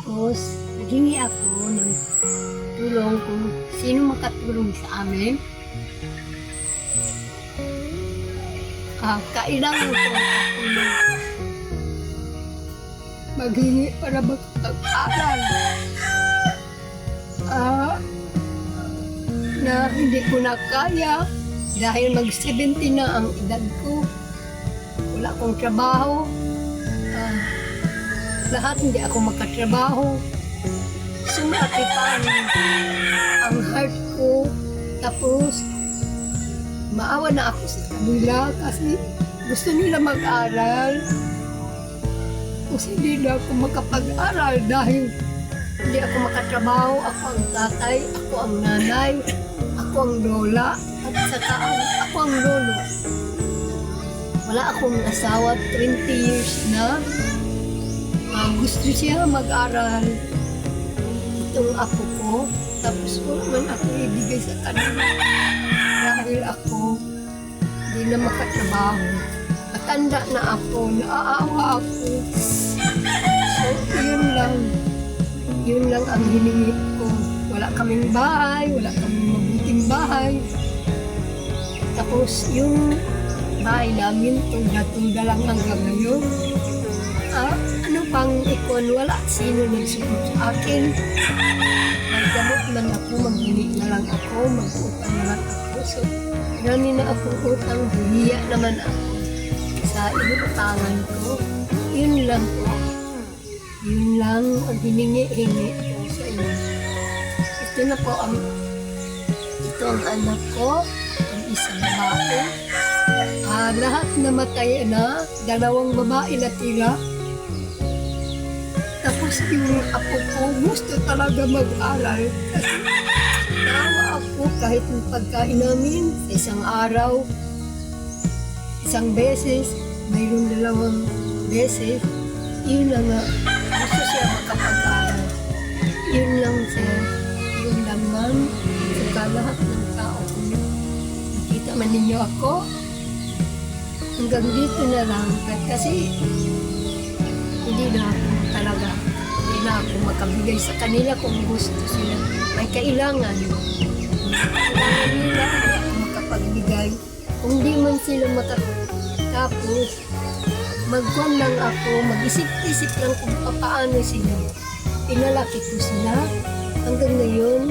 Tapos, naghingi ako ng tulong kung sino makatulong sa amin. Kailangan ko ako na maghingi para makapag-aral. Na hindi ko na kaya dahil mag-70 na ang edad ko. Wala akong trabaho. Lahat hindi ako makatrabaho. Sumakitan ang heart ko. Tapos, maawa na ako sa kanila kasi gusto nila mag-aral. Kasi hindi na ako makapag-aral dahil hindi ako makatrabaho. Ako ang tatay, ako ang nanay, ako ang lola, at saka ako ang lolo. Wala akong asawa, 20 years na. Gusto siya mag-aral. Itong apo ko, tapos wala man ako ibigay sa kanila. Dahil ako, hindi na makatrabaho. Matanda na ako, naaawa ako. So, yun lang ang hiningi ko. Wala kaming bahay, wala kaming mabuting bahay. Tapos yung bahay namin, tunda-tunda lang hanggang ngayon. Ano pang ikon, wala sino nagsugot sa akin. Magdamot man ako, maghingi na lang ako, mag-utang na lang ako. So, marami na akong utang, hihiya naman ako sa inutangan ko. Yun lang po. Yun lang ang hiningi-hingi ko sa inyo. Ito na po ito ang anak ko, ang isang babae. Lahat namatay na, 2 babae na tira. Tapos yung apo ko gusto talaga mag-aral. Kasi naawa ako kahit yung pagkain namin sa isang araw, isang beses, mayroong 2 beses, yun lang nga, gusto siya makapag-aral. Yun lang siya, yun lang man, saka lahat ng tao ko. Nakita man ninyo ako, hanggang dito na lang, kasi hindi na ako talaga, hindi na ako makabigay sa kanila kung gusto sila. May kailangan. Kailangan nila, hindi ako makapagbigay. Kung di man sila matapos, magkuhan lang ako, mag-isip-isip lang kung paano sila. Pinalaki ko sila. Hanggang ngayon,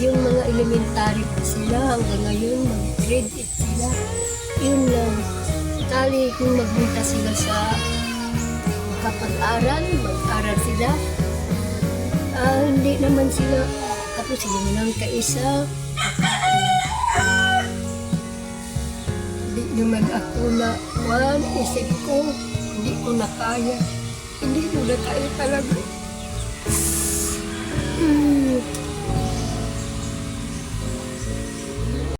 yung mga elementary pa sila, hanggang ngayon, mag-grade 8 sila. Yun lang. Kali kung magbunta sila sa kapag-aral, mag-aral sila. Hindi naman sila, tapos sila lang kaisa. Hindi naman ako na, isip ko, hindi ko na kaya. Hindi ko na kaya talaga.